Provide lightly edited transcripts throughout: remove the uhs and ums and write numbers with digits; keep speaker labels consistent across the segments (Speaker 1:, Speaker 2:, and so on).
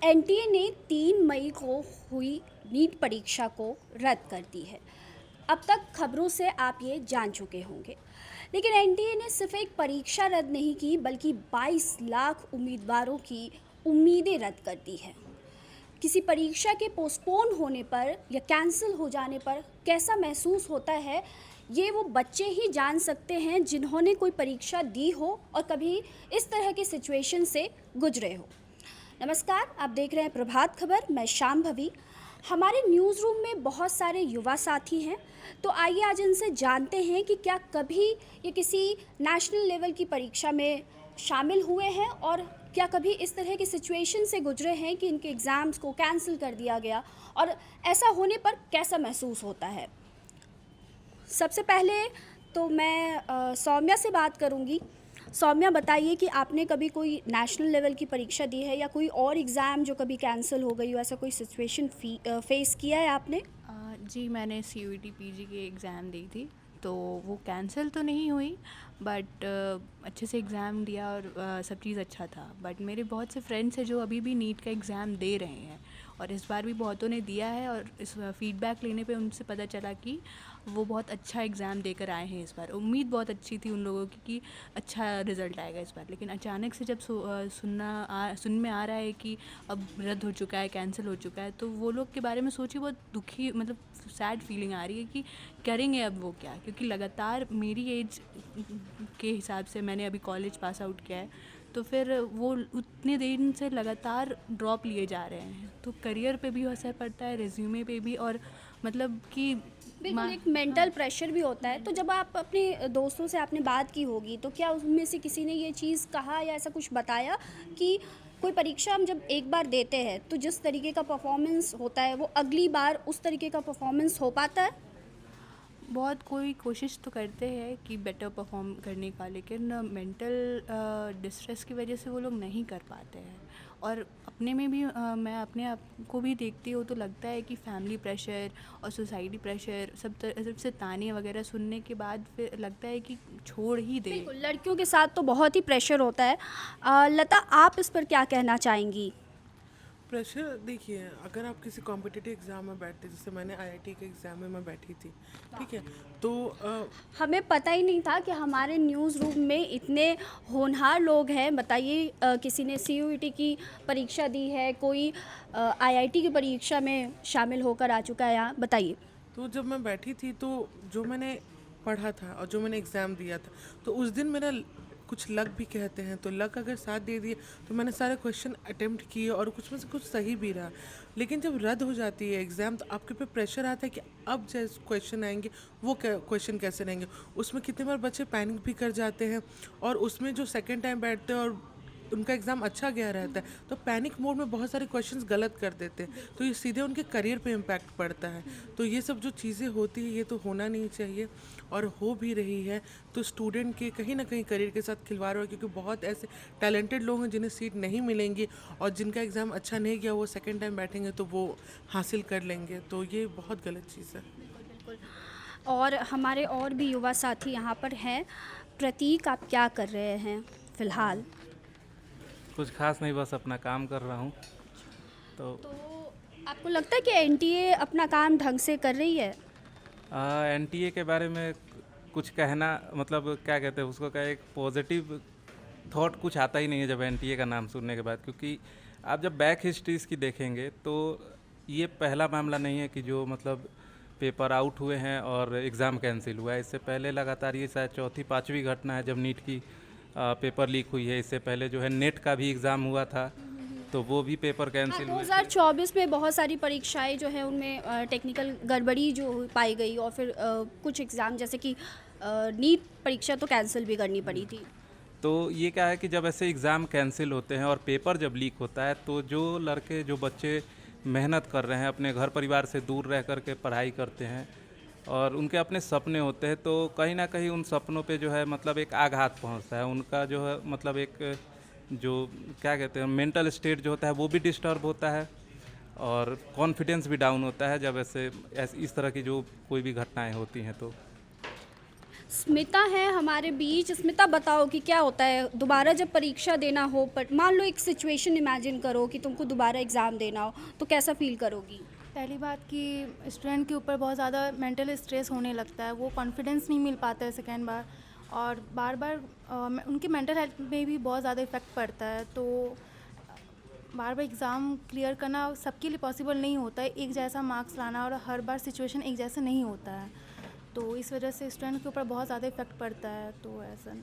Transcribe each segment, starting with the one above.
Speaker 1: NTA ने 3 मई को हुई नीट परीक्षा को रद्द कर दी है। अब तक खबरों से आप ये जान चुके होंगे। लेकिन एनटीए ने सिर्फ एक परीक्षा रद्द नहीं की, बल्कि 22 लाख उम्मीदवारों की उम्मीदें रद्द कर दी है। किसी परीक्षा के पोस्टपोन होने पर या कैंसिल हो जाने पर कैसा महसूस होता है, ये वो बच्चे ही जान सकते हैं जिन्होंने कोई परीक्षा दी हो और कभी इस तरह की सिचुएशन से गुजरे हो। नमस्कार, आप देख रहे हैं प्रभात खबर। मैं शांभवी। हमारे न्यूज़ रूम में बहुत सारे युवा साथी हैं, तो आइए आज इनसे जानते हैं कि क्या कभी ये किसी नेशनल लेवल की परीक्षा में शामिल हुए हैं और क्या कभी इस तरह की सिचुएशन से गुजरे हैं कि इनके एग्ज़ाम्स को कैंसिल कर दिया गया, और ऐसा होने पर कैसा महसूस होता है। सबसे पहले तो मैं सौम्या से बात करूंगी। सौम्या, बताइए कि आपने कभी कोई नेशनल लेवल की परीक्षा दी है या कोई और एग्ज़ाम जो कभी कैंसिल हो गई हो, ऐसा कोई सिचुएशन फेस किया है आपने?
Speaker 2: जी, मैंने सीयूईटी पीजी की एग्ज़ाम दी थी, तो वो कैंसिल तो नहीं हुई, बट अच्छे से एग्ज़ाम दिया और सब चीज़ अच्छा था। बट मेरे बहुत से फ्रेंड्स हैं जो अभी भी नीट का एग्ज़ाम दे रहे हैं, और इस बार भी बहुतों ने दिया है, और इस फीडबैक लेने पे उनसे पता चला कि वो बहुत अच्छा एग्ज़ाम देकर आए हैं। इस बार उम्मीद बहुत अच्छी थी उन लोगों की कि अच्छा रिज़ल्ट आएगा इस बार, लेकिन अचानक से जब सुन में आ रहा है कि अब रद्द हो चुका है, कैंसिल हो चुका है, तो वो लोग के बारे में सोची बहुत दुखी, मतलब सैड फीलिंग आ रही है कि करेंगे अब वो क्या। क्योंकि लगातार मेरी एज के हिसाब से मैंने अभी कॉलेज पास आउट किया है, तो फिर वो उतने दिन से लगातार ड्रॉप लिए जा रहे हैं, तो करियर पे भी असर पड़ता है, रिज्यूमे पे भी, और मतलब कि
Speaker 1: बिल्कुल, एक मेंटल प्रेशर भी होता है। तो जब आप अपने दोस्तों से आपने बात की होगी, तो क्या उसमें से किसी ने ये चीज़ कहा या ऐसा कुछ बताया कि कोई परीक्षा हम जब एक बार देते हैं तो जिस तरीके का परफॉर्मेंस होता है वो अगली बार उस तरीके का परफॉर्मेंस हो पाता है?
Speaker 2: बहुत कोई कोशिश तो करते हैं कि बेटर परफॉर्म करने का, लेकिन मेंटल डिस्ट्रेस की वजह से वो लोग नहीं कर पाते हैं। और अपने में भी मैं अपने आप को भी देखती हूँ, तो लगता है कि फैमिली प्रेशर और सोसाइटी प्रेशर, सबसे ताने वगैरह सुनने के बाद फिर लगता है कि छोड़ ही दे।
Speaker 1: बिल्कुल, लड़कियों के साथ तो बहुत ही प्रेशर होता है। लता, आप इस पर क्या कहना चाहेंगी?
Speaker 3: प्रेशर देखिए, अगर आप किसी कॉम्पिटिटिव एग्ज़ाम में बैठते, जैसे मैंने आईआईटी के एग्ज़ाम में मैं बैठी थी, ठीक है। तो
Speaker 1: हमें पता ही नहीं था कि हमारे न्यूज़ रूम में इतने होनहार लोग हैं। बताइए, किसी ने सीयूईटी की परीक्षा दी है, कोई आईआईटी की परीक्षा में शामिल होकर आ चुका है यहाँ, बताइए।
Speaker 3: तो जब मैं बैठी थी, तो जो मैंने पढ़ा था और जो मैंने एग्ज़ाम दिया था, तो उस दिन मेरा कुछ लक भी कहते हैं, तो लक अगर साथ दे दिए तो मैंने सारे क्वेश्चन अटेम्प्ट किए और कुछ में से कुछ सही भी रहा। लेकिन जब रद्द हो जाती है एग्ज़ाम, तो आपके पे प्रेशर आता है कि अब जैसे क्वेश्चन आएंगे वो क्वेश्चन कैसे रहेंगे। उसमें कितने बार बच्चे पैनिक भी कर जाते हैं, और उसमें जो सेकेंड टाइम बैठते हैं और उनका एग्ज़ाम अच्छा गया रहता है, तो पैनिक मोड में बहुत सारे क्वेश्चंस गलत कर देते हैं, तो ये सीधे उनके करियर पे इम्पैक्ट पड़ता है। तो ये सब जो चीज़ें होती है, ये तो होना नहीं चाहिए, और हो भी रही है। तो स्टूडेंट के कहीं ना कहीं करियर के साथ खिलवाड़ हो, क्योंकि बहुत ऐसे टैलेंटेड लोग हैं जिन्हें सीट नहीं मिलेंगी, और जिनका एग्ज़ाम अच्छा नहीं गया वो सेकेंड टाइम बैठेंगे तो वो हासिल कर लेंगे। तो ये बहुत गलत चीज़ है।
Speaker 1: बिल्कुल। और हमारे और भी युवा साथी यहाँ पर हैं। प्रतीक, आप क्या कर रहे हैं फ़िलहाल?
Speaker 4: कुछ खास नहीं, बस अपना काम कर रहा हूँ। तो
Speaker 1: तो आपको लगता है कि एनटीए अपना काम ढंग से कर रही है?
Speaker 4: एनटीए के बारे में कुछ कहना, मतलब क्या कहते हैं उसको, क्या एक पॉजिटिव थॉट कुछ आता ही नहीं है जब एनटीए का नाम सुनने के बाद। क्योंकि आप जब बैक हिस्ट्रीज की देखेंगे तो ये पहला मामला नहीं है कि जो मतलब पेपर आउट हुए हैं और एग्ज़ाम कैंसिल हुआ है। इससे पहले लगातार ये शायद चौथी पांचवी घटना है जब नीट की पेपर लीक हुई है। इससे पहले जो है नेट का भी एग्ज़ाम हुआ था, तो वो भी पेपर
Speaker 1: हाँ,
Speaker 4: कैंसिल हुए थे।
Speaker 1: 2024 में बहुत सारी परीक्षाएं जो है उनमें टेक्निकल गड़बड़ी जो पाई गई, और फिर कुछ एग्ज़ाम जैसे कि नीट परीक्षा तो कैंसिल भी करनी पड़ी थी।
Speaker 4: तो ये क्या है कि जब ऐसे एग्ज़ाम कैंसिल होते हैं और पेपर जब लीक होता है, तो जो लड़के जो बच्चे मेहनत कर रहे हैं, अपने घर परिवार से दूर रह कर के पढ़ाई करते हैं और उनके अपने सपने होते हैं, तो कहीं ना कहीं उन सपनों पे जो है मतलब एक आघात पहुंचता है। उनका जो है मतलब एक जो क्या कहते हैं मेंटल स्टेट जो होता है वो भी डिस्टर्ब होता है, और कॉन्फिडेंस भी डाउन होता है जब ऐसे इस तरह की जो कोई भी घटनाएं होती हैं। तो
Speaker 1: स्मिता है हमारे बीच। स्मिता बताओ कि क्या होता है दोबारा जब परीक्षा देना हो, पर मान लो एक सिचुएशन इमेजिन करो कि तुमको दोबारा एग्ज़ाम देना हो, तो कैसा फील करोगी?
Speaker 5: पहली बात कि स्टूडेंट के ऊपर बहुत ज़्यादा मेंटल स्ट्रेस होने लगता है, वो कॉन्फिडेंस नहीं मिल पाता है सेकेंड बार, और बार बार उनके मेंटल हेल्थ में भी बहुत ज़्यादा इफ़ेक्ट पड़ता है। तो बार बार एग्ज़ाम क्लियर करना सबके लिए पॉसिबल नहीं होता है, एक जैसा मार्क्स लाना, और हर बार सिचुएशन एक जैसा नहीं होता है, तो इस वजह से स्टूडेंट के ऊपर बहुत ज़्यादा इफ़ेक्ट पड़ता है। तो ऐसा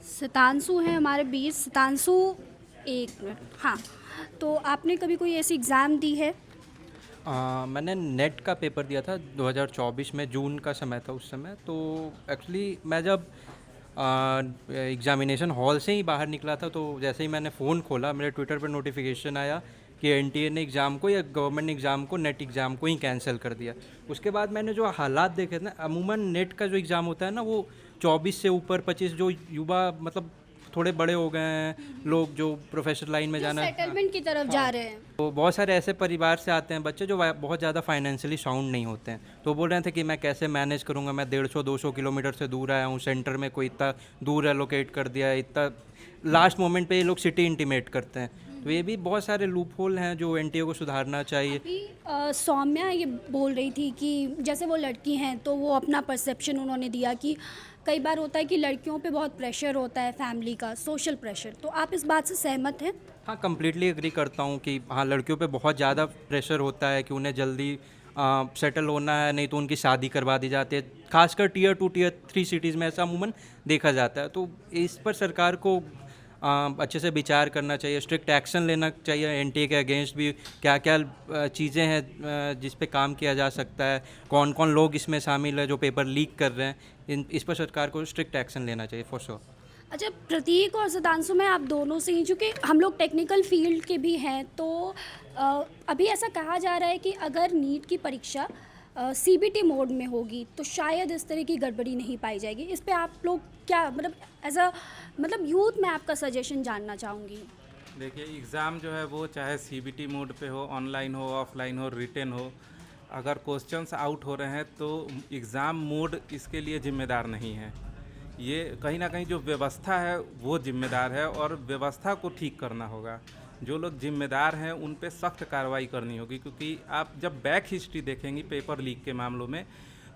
Speaker 1: सितांशु है हमारे बीच। सितांशु, एक मिनट। हाँ, तो आपने कभी कोई ऐसी एग्ज़ाम दी है?
Speaker 6: मैंने नेट का पेपर दिया था 2024 में, जून का समय था उस समय। तो एक्चुअली मैं जब एग्ज़ामिनेशन हॉल से ही बाहर निकला था, तो जैसे ही मैंने फ़ोन खोला मेरे ट्विटर पर नोटिफिकेशन आया कि एनटीए ने एग्ज़ाम को या गवर्नमेंट एग्ज़ाम को, नेट एग्ज़ाम को ही कैंसिल कर दिया। उसके बाद मैंने जो हालात देखे ना, अमूमन नेट का जो एग्ज़ाम होता है ना, वो 24 से ऊपर 25 जो युवा मतलब थोड़े बड़े हो गए हैं लोग, जो प्रोफेशनल लाइन में जाना,
Speaker 1: सेटलमेंट की तरफ जा रहे हैं।
Speaker 6: तो बहुत सारे ऐसे परिवार से आते हैं बच्चे जो बहुत ज़्यादा फाइनेंशियली साउंड नहीं होते हैं। तो बोल रहे थे कि मैं कैसे मैनेज करूँगा, मैं 150-200 किलोमीटर से दूर आया हूँ, सेंटर में कोई इतना दूर एलोकेट कर दिया है, इतना लास्ट मोमेंट पे ये लोग सिटी इंटीमेट करते हैं। तो ये भी बहुत सारे लूप होल हैं जो एनटीए को सुधारना चाहिए।
Speaker 1: अभी सौम्या ये बोल रही थी कि जैसे वो लड़की हैं तो वो अपना परसेप्शन उन्होंने दिया कि कई बार होता है कि लड़कियों पे बहुत प्रेशर होता है, फैमिली का सोशल प्रेशर। तो आप इस बात से सहमत हैं?
Speaker 6: हाँ, कम्प्लीटली एग्री करता हूँ कि हाँ, लड़कियों पे बहुत ज़्यादा प्रेशर होता है कि उन्हें जल्दी सेटल होना है, नहीं तो उनकी शादी करवा दी जाती है। खासकर टियर 2 टियर 3 सिटीज़ में ऐसा अमूमन देखा जाता है। तो इस पर सरकार को अच्छे से विचार करना चाहिए, स्ट्रिक्ट एक्शन लेना चाहिए एनटीए के अगेंस्ट भी। क्या क्या चीज़ें हैं जिस पे काम किया जा सकता है, कौन कौन लोग इसमें शामिल है जो पेपर लीक कर रहे हैं, इस पर सरकार को स्ट्रिक्ट एक्शन लेना चाहिए फॉर श्योर।
Speaker 1: अच्छा, प्रतीक और सितांशु, मैं आप दोनों से ही, चूँकि हम लोग टेक्निकल फील्ड के भी हैं, तो अभी ऐसा कहा जा रहा है कि अगर नीट की परीक्षा सीबीटी मोड में होगी तो शायद इस तरह की गड़बड़ी नहीं पाई जाएगी। इस पे आप लोग क्या, मतलब एज अ मतलब यूथ में आपका सजेशन जानना चाहूँगी।
Speaker 4: देखिए, एग्ज़ाम जो है वो चाहे सीबीटी मोड पे हो, ऑनलाइन हो, ऑफलाइन हो, रिटेन हो, अगर क्वेश्चंस आउट हो रहे हैं तो एग्ज़ाम मोड इसके लिए जिम्मेदार नहीं है। ये कहीं ना कहीं जो व्यवस्था है वो जिम्मेदार है, और व्यवस्था को ठीक करना होगा। जो लोग जिम्मेदार हैं उन पे सख्त कार्रवाई करनी होगी, क्योंकि आप जब बैक हिस्ट्री देखेंगी पेपर लीक के मामलों में,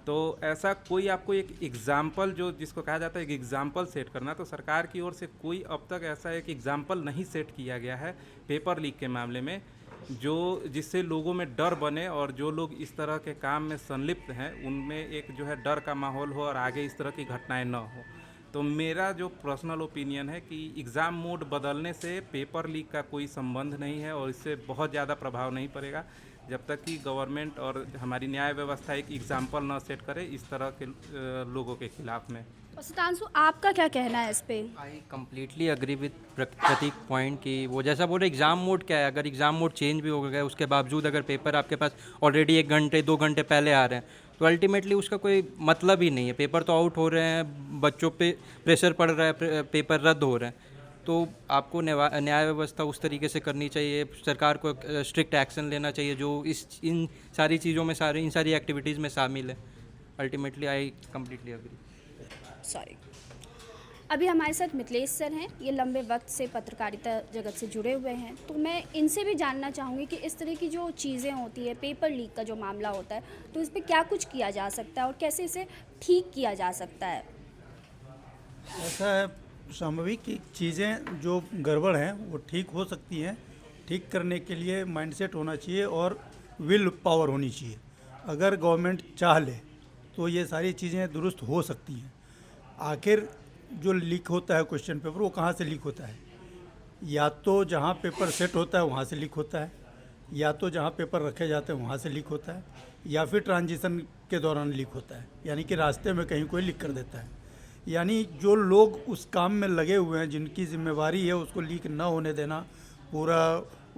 Speaker 4: तो ऐसा कोई आपको एक एग्ज़ाम्पल, जो जिसको कहा जाता है एक एग्ज़ाम्पल सेट करना, तो सरकार की ओर से कोई अब तक ऐसा एक एग्ज़ाम्पल नहीं सेट किया गया है पेपर लीक के मामले में, जो जिससे लोगों में डर बने और जो लोग इस तरह के काम में संलिप्त हैं उनमें एक जो है डर का माहौल हो और आगे इस तरह की घटनाएं न हो। तो मेरा जो पर्सनल ओपिनियन है कि एग्ज़ाम मोड बदलने से पेपर लीक का कोई संबंध नहीं है और इससे बहुत ज़्यादा प्रभाव नहीं पड़ेगा, जब तक कि गवर्नमेंट और हमारी न्याय व्यवस्था एक एग्ज़ाम्पल न सेट करे इस तरह के लोगों के खिलाफ में।
Speaker 1: और सितांशु, आपका क्या कहना है इस पे?
Speaker 6: I completely agree with Prateek point कि वो जैसा बोले एग्ज़ाम मोड क्या है, अगर एग्ज़ाम मोड चेंज भी हो गया उसके बावजूद अगर पेपर आपके पास ऑलरेडी 1 घंटे 2 घंटे पहले आ रहे हैं, तो अल्टीमेटली उसका कोई मतलब ही नहीं है। पेपर तो आउट हो रहे हैं, बच्चों पे प्रेशर पड़ रहा है, पेपर रद्द हो रहे हैं। तो आपको न्याय व्यवस्था उस तरीके से करनी चाहिए, सरकार को स्ट्रिक्ट एक्शन लेना चाहिए जो इन सारी चीज़ों में इन सारी एक्टिविटीज़ में शामिल है। Ultimately I completely agree.
Speaker 1: Sorry. अभी हमारे साथ मिथिलेश सर हैं, ये लंबे वक्त से पत्रकारिता जगत से जुड़े हुए हैं, तो मैं इनसे भी जानना चाहूँगी कि इस तरह की जो चीज़ें होती है, पेपर लीक का जो मामला होता है, तो इस पर क्या कुछ किया जा सकता है और कैसे इसे ठीक किया जा सकता है?
Speaker 7: ऐसा है स्वाभाविक कि चीज़ें जो गड़बड़ हैं वो ठीक हो सकती हैं। ठीक करने के लिए माइंडसेट होना चाहिए और विल पावर होनी चाहिए। अगर गवर्नमेंट चाह ले तो ये सारी चीज़ें दुरुस्त हो सकती हैं। आखिर जो लीक होता है क्वेश्चन पेपर, वो कहाँ से लीक होता है? या तो जहाँ पेपर सेट होता है वहाँ से लीक होता है, या तो जहाँ पेपर रखे जाते हैं वहाँ से लीक होता है, या फिर ट्रांजिशन के दौरान लीक होता है, यानी कि रास्ते में कहीं कोई लीक कर देता है। यानी जो लोग उस काम में लगे हुए हैं, जिनकी जिम्मेवारी है उसको लीक ना होने देना, पूरा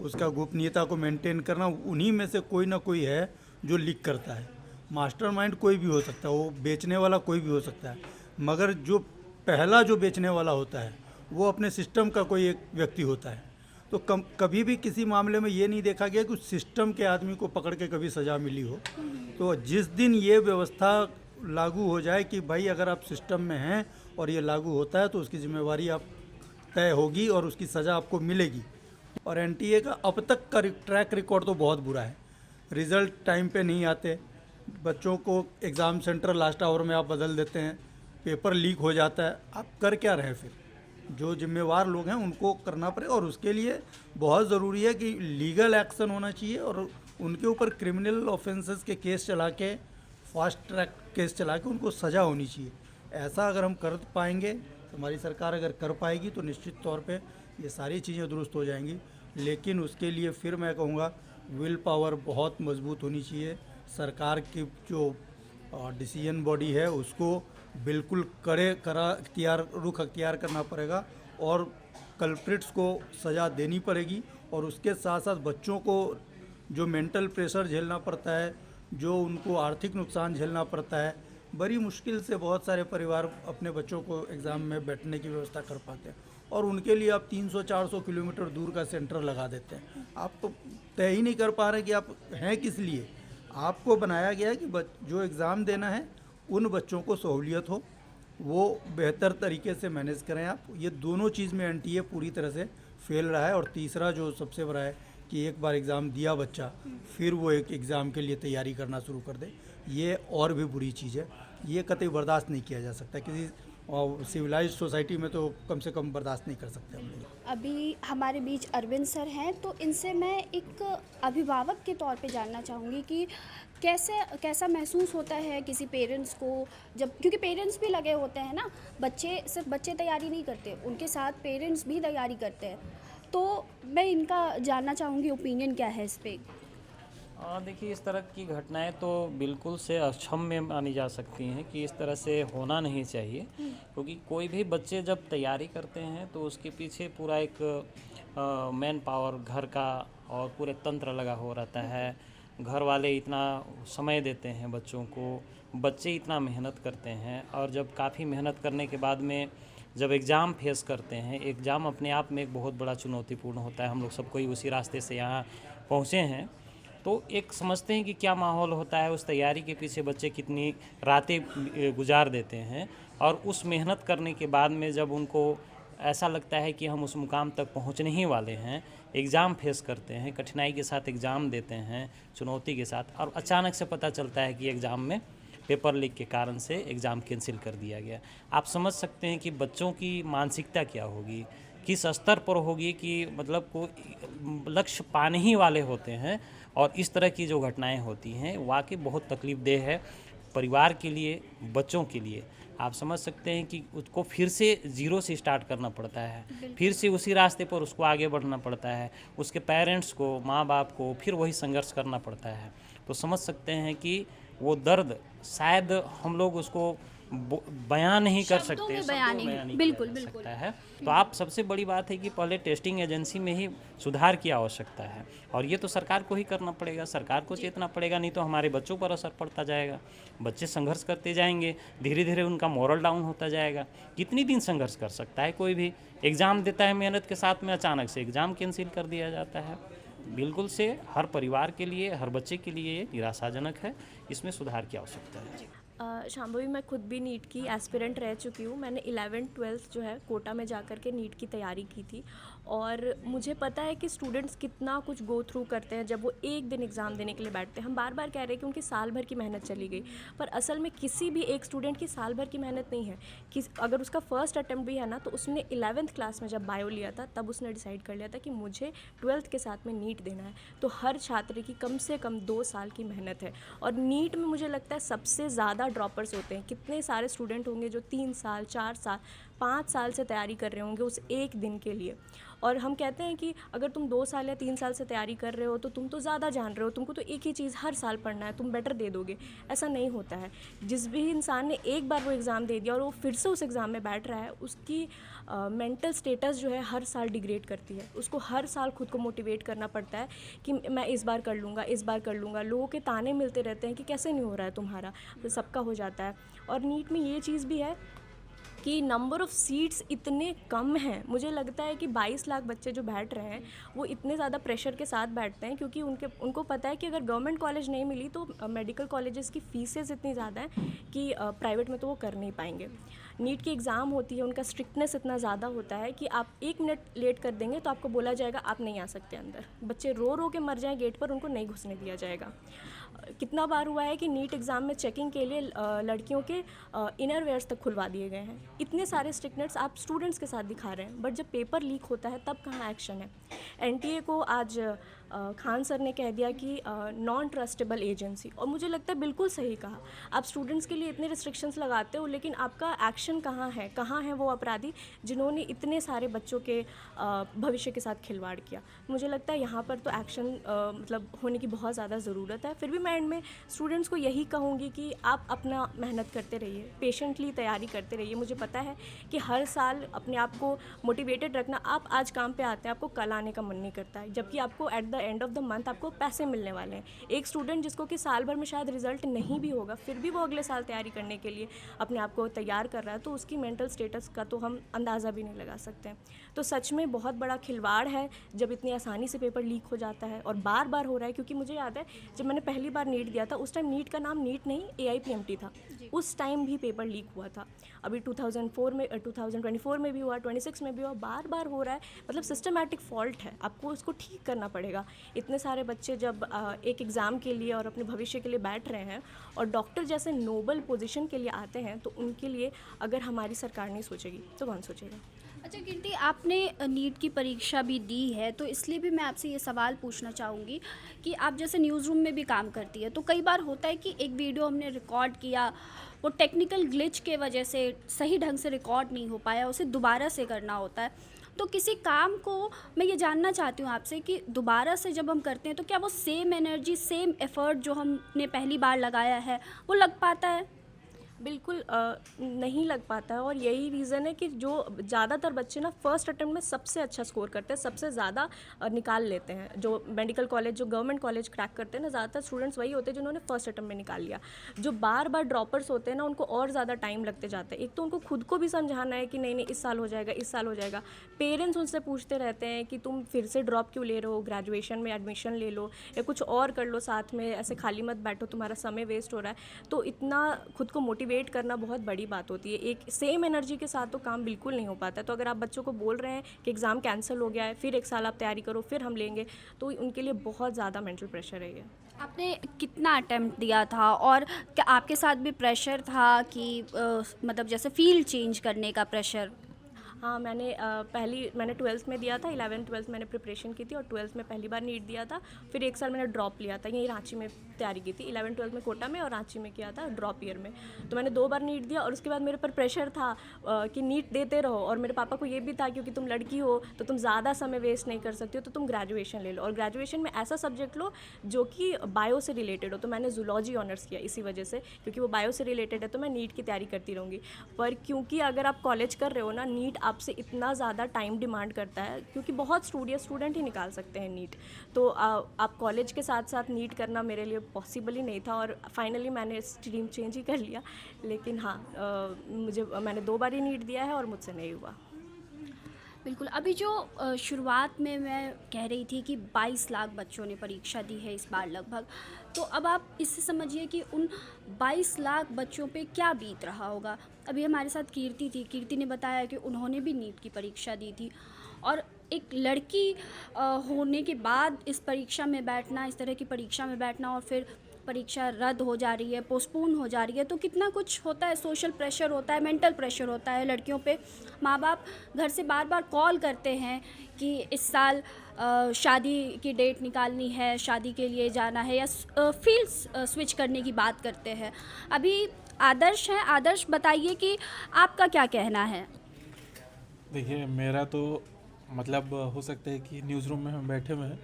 Speaker 7: उसका गोपनीयता को मेंटेन करना, उन्हीं में से कोई ना कोई है जो लीक करता है। मास्टरमाइंड कोई भी हो सकता है, वो बेचने वाला कोई भी हो सकता है, मगर जो पहला जो बेचने वाला होता है वो अपने सिस्टम का कोई एक व्यक्ति होता है। तो कभी भी किसी मामले में ये नहीं देखा गया कि उस सिस्टम के आदमी को पकड़ के कभी सज़ा मिली हो। तो जिस दिन ये व्यवस्था लागू हो जाए कि भाई अगर आप सिस्टम में हैं और ये लागू होता है तो उसकी जिम्मेवारी आप तय होगी और उसकी सज़ा आपको मिलेगी। और एनटीए का अब तक का ट्रैक रिकॉर्ड तो बहुत बुरा है। रिज़ल्ट टाइम पे नहीं आते, बच्चों को एग्ज़ाम सेंटर लास्ट आवर में आप बदल देते हैं, पेपर लीक हो जाता है। आप कर क्या रहे हैं फिर? जो जिम्मेवार लोग हैं उनको करना पड़ेगा और उसके लिए बहुत ज़रूरी है कि लीगल एक्शन होना चाहिए और उनके ऊपर क्रिमिनल ऑफेंसेस के केस चला के, फास्ट ट्रैक केस चला के उनको सज़ा होनी चाहिए। ऐसा अगर हम कर पाएंगे, हमारी सरकार अगर कर पाएगी तो निश्चित तौर पे ये सारी चीज़ें दुरुस्त हो जाएंगी। लेकिन उसके लिए फिर मैं कहूँगा विल पावर बहुत मजबूत होनी चाहिए। सरकार की जो डिसीजन बॉडी है उसको बिल्कुल रुख अख्तियार करना पड़ेगा और कल्प्रिट्स को सज़ा देनी पड़ेगी। और उसके साथ साथ बच्चों को जो मेंटल प्रेशर झेलना पड़ता है, जो उनको आर्थिक नुकसान झेलना पड़ता है, बड़ी मुश्किल से बहुत सारे परिवार अपने बच्चों को एग्ज़ाम में बैठने की व्यवस्था कर पाते हैं और उनके लिए आप 300-400 किलोमीटर दूर का सेंटर लगा देते हैं। आप तो तय ही नहीं कर पा रहे कि आप हैं किस लिए। आपको बनाया गया है कि जो एग्ज़ाम देना है उन बच्चों को सहूलियत हो, वो बेहतर तरीके से मैनेज करें आप। ये दोनों चीज़ में एनटीए पूरी तरह से फेल रहा है। और तीसरा जो सबसे बड़ा है कि एक बार एग्ज़ाम दिया बच्चा फिर वो एक एग्ज़ाम के लिए तैयारी करना शुरू कर दे, ये और भी बुरी चीज़ है। ये कतई बर्दाश्त नहीं किया जा सकता। किसी सिविलाइज्ड सोसाइटी में तो कम से कम बर्दाश्त नहीं कर सकते हम लोग।
Speaker 1: अभी हमारे बीच अरविंद सर हैं, तो इनसे मैं एक अभिभावक के तौर पे जानना चाहूँगी कि कैसा महसूस होता है किसी पेरेंट्स को, जब क्योंकि पेरेंट्स भी लगे होते हैं ना, सिर्फ बच्चे तैयारी नहीं करते, उनके साथ पेरेंट्स भी तैयारी करते हैं। तो मैं इनका जानना चाहूँगी ओपिनियन क्या है इस पे।
Speaker 8: देखिए, इस तरह की घटनाएं तो बिल्कुल से अक्षम्य मानी जा सकती हैं कि इस तरह से होना नहीं चाहिए। क्योंकि कोई भी बच्चे जब तैयारी करते हैं तो उसके पीछे पूरा एक मैन पावर घर का और पूरे तंत्र लगा हो रहता है। घर वाले इतना समय देते हैं बच्चों को, बच्चे इतना मेहनत करते हैं और जब काफ़ी मेहनत करने के बाद में जब एग्ज़ाम फेस करते हैं, एग्ज़ाम अपने आप में एक बहुत बड़ा चुनौतीपूर्ण होता है। हम लोग सब कोई उसी रास्ते से यहाँ पहुँचे हैं, तो एक समझते हैं कि क्या माहौल होता है, उस तैयारी के पीछे बच्चे कितनी रातें गुजार देते हैं। और उस मेहनत करने के बाद में जब उनको ऐसा लगता है कि हम उस मुकाम तक पहुंचने ही वाले हैं, एग्ज़ाम फेस करते हैं, कठिनाई के साथ एग्ज़ाम देते हैं, चुनौती के साथ, और अचानक से पता चलता है कि एग्ज़ाम में पेपर लीक के कारण से एग्ज़ाम कैंसिल कर दिया गया। आप समझ सकते हैं कि बच्चों की मानसिकता क्या होगी, किस स्तर पर होगी कि मतलब को लक्ष्य पाने ही वाले होते हैं और इस तरह की जो घटनाएं होती हैं वाकई बहुत तकलीफ़देह है परिवार के लिए, बच्चों के लिए। आप समझ सकते हैं कि उसको फिर से ज़ीरो से स्टार्ट करना पड़ता है, फिर से उसी रास्ते पर उसको आगे बढ़ना पड़ता है, उसके पेरेंट्स को, माँ बाप को फिर वही संघर्ष करना पड़ता है। तो समझ सकते हैं कि वो दर्द शायद हम लोग उसको बयां नहीं कर सकते,
Speaker 1: शब्दों में
Speaker 8: शब्दों
Speaker 1: बयां
Speaker 8: में
Speaker 1: नहीं,
Speaker 8: बयां नहीं
Speaker 1: बिल्कुल
Speaker 8: किया जा
Speaker 1: बिल्कुल।
Speaker 8: सकता है। तो आप सबसे बड़ी बात है कि पहले टेस्टिंग एजेंसी में ही सुधार की आवश्यकता है और ये तो सरकार को ही करना पड़ेगा, सरकार को चेतना पड़ेगा, नहीं तो हमारे बच्चों पर असर पड़ता जाएगा। बच्चे संघर्ष करते जाएंगे, धीरे धीरे उनका मोरल डाउन होता जाएगा। कितनी दिन संघर्ष कर सकता है कोई भी? एग्ज़ाम देता है मेहनत के साथ में, अचानक से एग्ज़ाम कैंसिल कर दिया जाता है। बिल्कुल से हर परिवार के लिए, हर बच्चे के लिए ये निराशाजनक है, इसमें सुधार की आवश्यकता है।
Speaker 9: शांभवी, मैं खुद भी नीट की एस्पिरेंट रह चुकी हूँ। मैंने 11th-12th जो है कोटा में जा कर के नीट की तैयारी की थी और मुझे पता है कि स्टूडेंट्स कितना कुछ गो थ्रू करते हैं जब वो एक दिन एग्ज़ाम देने के लिए बैठते हैं। हम बार बार कह रहे हैं कि उनकी साल भर की मेहनत चली गई, पर असल में किसी भी एक स्टूडेंट की साल भर की मेहनत नहीं है। कि अगर उसका फर्स्ट अटैम्प्ट भी है ना, तो उसने 11th क्लास में जब बायो लिया था तब उसने डिसाइड कर लिया था कि मुझे 12th के साथ में नीट देना है। तो हर छात्र की कम से कम 2 साल की मेहनत है और नीट में मुझे लगता है सबसे ज़्यादा ड्रॉपर्स होते हैं। कितने सारे स्टूडेंट होंगे जो 3 साल, 4 साल, 5 साल से तैयारी कर रहे होंगे उस एक दिन के लिए। और हम कहते हैं कि अगर तुम 2 साल या 3 साल से तैयारी कर रहे हो तो तुम तो ज़्यादा जान रहे हो, तुमको तो एक ही चीज़ हर साल पढ़ना है, तुम बेटर दे दोगे। ऐसा नहीं होता है। जिस भी इंसान ने एक बार वो एग्ज़ाम दे दिया और वो फिर से उस एग्ज़ाम में बैठ रहा है, उसकी मेंटल स्टेटस जो है हर साल डिग्रेड करती है। उसको हर साल खुद को मोटिवेट करना पड़ता है कि मैं इस बार कर लूँगा, इस बार कर लूँगा। लोगों के ताने मिलते रहते हैं कि कैसे नहीं हो रहा है तुम्हारा, तो सबका हो जाता है। और नीट में ये चीज़ भी है कि नंबर ऑफ़ सीट्स इतने कम हैं। मुझे लगता है कि 22 लाख बच्चे जो बैठ रहे हैं वो इतने ज़्यादा प्रेशर के साथ बैठते हैं क्योंकि उनको पता है कि अगर गवर्नमेंट कॉलेज नहीं मिली तो मेडिकल कॉलेजेस की फ़ीसेस इतनी ज़्यादा हैं कि प्राइवेट में तो वो कर नहीं पाएंगे। नीट की एग्ज़ाम होती है, उनका स्ट्रिक्टनेस इतना ज़्यादा होता है कि आप 1 मिनट लेट कर देंगे तो आपको बोला जाएगा आप नहीं आ सकते अंदर। बच्चे रो रो के मर जाएं गेट पर, उनको नहीं घुसने दिया जाएगा। कितना बार हुआ है कि नीट एग्ज़ाम में चेकिंग के लिए लड़कियों के इनर वेयर्स तक खुलवा दिए गए हैं। इतने सारे स्ट्रिक्टनेस आप स्टूडेंट्स के साथ दिखा रहे हैं, बट जब पेपर लीक होता है तब कहाँ एक्शन है। एनटीए को आज खान सर ने कह दिया कि नॉन ट्रस्टेबल एजेंसी, और मुझे लगता है बिल्कुल सही कहा। आप स्टूडेंट्स के लिए इतने रिस्ट्रिक्शंस लगाते हो लेकिन आपका एक्शन कहाँ है? कहाँ है वो अपराधी जिन्होंने इतने सारे बच्चों के भविष्य के साथ खिलवाड़ किया? मुझे लगता है यहाँ पर तो एक्शन मतलब होने की बहुत ज़्यादा ज़रूरत है। फिर भी मैं एंड में स्टूडेंट्स को यही कहूँगी कि आप अपना मेहनत करते रहिए, पेशेंटली तैयारी करते रहिए। मुझे पता है कि हर साल अपने आप को मोटिवेटेड रखना, आप आज काम पे आते हैं, आपको कल आने का मन नहीं करता है, जबकि आपको at the end of the month आपको पैसे मिलने वाले हैं। एक स्टूडेंट जिसको कि साल भर में शायद रिजल्ट नहीं भी होगा, फिर भी वो अगले साल तैयारी करने के लिए अपने आप को तैयार कर रहा है, तो उसकी मेंटल स्टेटस का तो हम अंदाज़ा भी नहीं लगा सकते हैं। तो सच में बहुत बड़ा खिलवाड़ है जब इतनी आसानी से पेपर लीक हो जाता है, और बार बार हो रहा है। क्योंकि मुझे याद है जब मैंने पहली बार नीट दिया था, उस टाइम नीट का नाम नीट नहीं AIPMT था, उस टाइम भी पेपर लीक हुआ था। अभी 2004 में 2024 में भी हुआ, 26 में भी हुआ, बार बार हो रहा है। मतलब सिस्टमैटिक फॉल्ट है, आपको उसको ठीक करना पड़ेगा। इतने सारे बच्चे जब एक एग्ज़ाम के लिए और अपने भविष्य के लिए बैठ रहे हैं और डॉक्टर जैसे नोबल पोजीशन के लिए आते हैं, तो उनके लिए अगर हमारी सरकार नहीं सोचेगी तो कौन सोचेगा।
Speaker 1: अच्छा कीर्ति, आपने नीट की परीक्षा भी दी है, तो इसलिए भी मैं आपसे ये सवाल पूछना चाहूँगी कि आप जैसे न्यूज़ रूम में भी काम करती है, तो कई बार होता है कि एक वीडियो हमने रिकॉर्ड किया, वो टेक्निकल ग्लिच के वजह से सही ढंग से रिकॉर्ड नहीं हो पाया, उसे दोबारा से करना होता है। तो किसी काम को मैं ये जानना चाहती हूँ आपसे कि दोबारा से जब हम करते हैं तो क्या वो सेम एनर्जी, सेम एफ़र्ट जो हमने पहली बार लगाया है वो लग पाता है?
Speaker 9: बिल्कुल नहीं लग पाता है, और यही रीज़न है कि जो ज़्यादातर बच्चे ना फर्स्ट अटेम्प्ट में सबसे अच्छा स्कोर करते हैं, सबसे ज़्यादा निकाल लेते हैं। जो मेडिकल कॉलेज, जो गवर्नमेंट कॉलेज क्रैक करते हैं ना, ज़्यादातर स्टूडेंट्स वही होते हैं जिन्होंने फर्स्ट अटेम्प्ट में निकाल लिया। जो बार बार ड्रॉपर्स होते हैं ना, उनको और ज़्यादा टाइम लगते जाता है। एक तो उनको खुद को भी समझाना है कि नहीं नहीं इस साल हो जाएगा, इस साल हो जाएगा। पेरेंट्स उनसे पूछते रहते हैं कि तुम फिर से ड्रॉप क्यों ले रहे हो, ग्रेजुएशन में एडमिशन ले लो या कुछ और कर लो साथ में, ऐसे खाली मत बैठो, तुम्हारा समय वेस्ट हो रहा है। तो इतना खुद को मोटिवेट करना बहुत बड़ी बात होती है। एक सेम एनर्जी के साथ तो काम बिल्कुल नहीं हो पाता। तो अगर आप बच्चों को बोल रहे हैं कि एग्ज़ाम कैंसिल हो गया है, फिर एक साल आप तैयारी करो, फिर हम लेंगे, तो उनके लिए बहुत ज़्यादा मेंटल प्रेशर है ये।
Speaker 1: आपने कितना अटेम्प्ट दिया था, और क्या आपके साथ भी प्रेशर था कि मतलब जैसे फील्ड चेंज करने का प्रेशर?
Speaker 9: हाँ, मैंने 12th में दिया था, 11th 12th मैंने प्रिपरेशन की थी और 12th में पहली बार नीट दिया था। फिर एक साल मैंने ड्रॉप लिया था, यहीं रांची में तैयारी की थी। 11th 12th में कोटा में और रांची में किया था ड्रॉप ईयर में। तो मैंने 2 बार नीट दिया, और उसके बाद मेरे पर प्रेशर था कि नीट देते रहो, और मेरे पापा को ये भी था क्योंकि तुम लड़की हो तो तुम ज़्यादा समय वेस्ट नहीं कर सकती हो, तो तुम ग्रेजुएशन ले लो, और ग्रेजुएशन में ऐसा सब्जेक्ट लो जो कि बायो से रिलेटेड हो। तो मैंने जूलॉजी ऑनर्स किया इसी वजह से, क्योंकि वो बायो से रिलेटेड है, तो मैं नीट की तैयारी करती रहूँगी। पर क्योंकि अगर आप कॉलेज कर रहे हो ना, नीट आपसे इतना ज़्यादा टाइम डिमांड करता है, क्योंकि बहुत स्टूडेंट ही निकाल सकते हैं नीट। तो आप कॉलेज के साथ साथ नीट करना मेरे लिए पॉसिबल ही नहीं था, और फाइनली मैंने स्ट्रीम चेंज ही कर लिया। लेकिन हाँ, मैंने 2 बार ही नीट दिया है और मुझसे नहीं हुआ।
Speaker 1: बिल्कुल। अभी जो शुरुआत में मैं कह रही थी कि 22 लाख बच्चों ने परीक्षा दी है इस बार लगभग, तो अब आप इससे समझिए कि उन 22 लाख बच्चों पे क्या बीत रहा होगा। अभी हमारे साथ कीर्ति थी, कीर्ति ने बताया कि उन्होंने भी नीट की परीक्षा दी थी, और एक लड़की होने के बाद इस परीक्षा में बैठना, इस तरह की परीक्षा में बैठना, और फिर परीक्षा रद्द हो जा रही है, पोस्टपोन हो जा रही है, तो कितना कुछ होता है, सोशल प्रेशर होता है, मेंटल प्रेशर होता है लड़कियों पे। माँ बाप घर से बार बार कॉल करते हैं कि इस साल शादी की डेट निकालनी है, शादी के लिए जाना है, या फील्ड स्विच करने की बात करते हैं। अभी आदर्श हैं, आदर्श बताइए कि आपका क्या कहना है?
Speaker 10: देखिए, मेरा तो मतलब हो सकता है कि न्यूज़ रूम में हम बैठे हुए हैं,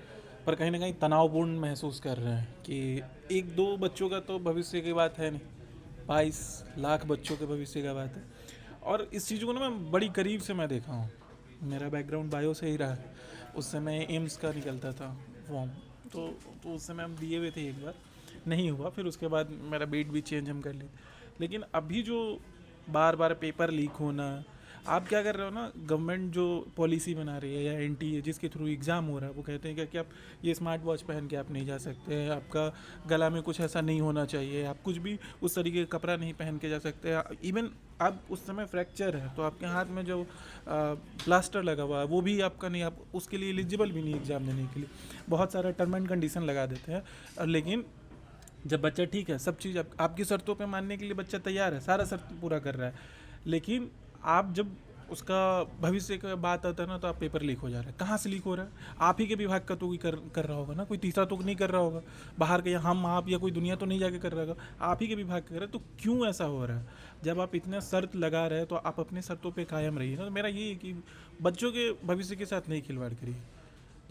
Speaker 10: पर कहीं ना कहीं तनावपूर्ण महसूस कर रहे हैं कि 1-2 बच्चों का तो भविष्य की बात है नहीं, 22 लाख बच्चों के भविष्य का बात है। और इस चीज़ को ना मैं बड़ी करीब से मैं देखा हूँ। मेरा बैकग्राउंड बायो से ही रहा है। उस समय एम्स का निकलता था फॉर्म, तो उस समय हम दिए हुए थे, एक बार नहीं हुआ, फिर उसके बाद मेरा बेट भी चेंज हम कर लिए। लेकिन अभी जो बार बार पेपर लीक होना। आप क्या कर रहे हो ना, गवर्नमेंट जो पॉलिसी बना रही है या एनटीए जिसके थ्रू एग्ज़ाम हो रहा है, वो कहते हैं कि आप ये स्मार्ट वॉच पहन के आप नहीं जा सकते, आपका गला में कुछ ऐसा नहीं होना चाहिए, आप कुछ भी उस तरीके का कपड़ा नहीं पहन के जा सकते। इवन आप उस समय फ्रैक्चर है तो आपके हाथ में जो प्लास्टर लगा हुआ है वो भी आपका नहीं, आप उसके लिए एलिजिबल भी नहीं एग्ज़ाम देने के लिए। बहुत सारा टर्म एंड कंडीशन लगा देते हैं। और लेकिन जब बच्चा ठीक है, सब चीज़ आपकी शर्तों पे मानने के लिए बच्चा तैयार है, सारा शर्त पूरा कर रहा है, लेकिन आप जब उसका भविष्य का बात आता है ना, तो आप पेपर लीक हो जा रहा है। कहाँ से लीक हो रहा है? आप ही के विभाग का तो कोई कर रहा होगा ना, कोई तीसरा तो नहीं कर रहा होगा, बाहर के हम आप या कोई दुनिया तो नहीं जाके कर रहा होगा, आप ही के विभाग कर रहे हैं। तो क्यों ऐसा हो रहा है? जब आप इतना शर्त लगा रहे हैं तो आप अपने शर्तों पे कायम रहिए ना। तो मेरा ये है कि बच्चों के भविष्य के साथ नहीं खिलवाड़ करिए।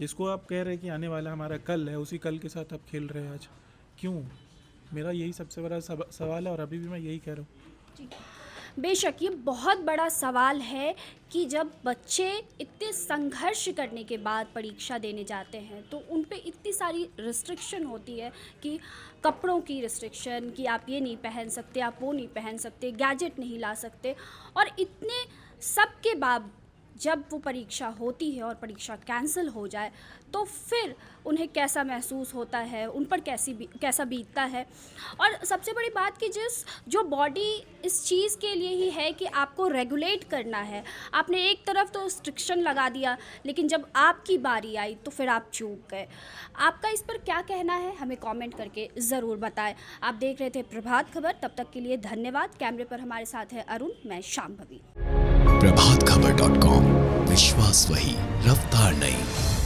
Speaker 10: जिसको आप कह रहे हैं कि आने वाला हमारा कल है, उसी कल के साथ आप खेल रहे हैं आज, क्यों? मेरा यही सबसे बड़ा सवाल है और अभी भी मैं यही कह रहा हूँ।
Speaker 1: बेशक ये बहुत बड़ा सवाल है कि जब बच्चे इतने संघर्ष करने के बाद परीक्षा देने जाते हैं तो उन पे इतनी सारी रिस्ट्रिक्शन होती है कि कपड़ों की रिस्ट्रिक्शन कि आप ये नहीं पहन सकते, आप वो नहीं पहन सकते, गैजेट नहीं ला सकते, और इतने सब के बाद जब वो परीक्षा होती है और परीक्षा कैंसिल हो जाए तो फिर उन्हें कैसा महसूस होता है, उन पर कैसा बीतता है। और सबसे बड़ी बात कि जो बॉडी इस चीज़ के लिए ही है कि आपको रेगुलेट करना है, आपने एक तरफ तो रिस्ट्रिक्शन लगा दिया, लेकिन जब आपकी बारी आई तो फिर आप चूक गए। आपका इस पर क्या कहना है, हमें कमेंट करके ज़रूर बताएं। आप देख रहे थे प्रभात खबर, तब तक के लिए धन्यवाद। कैमरे पर हमारे साथ है अरुण, मैं शांभवी।
Speaker 11: प्रभातखबर.com, विश्वास वही, रफ्तार नहीं।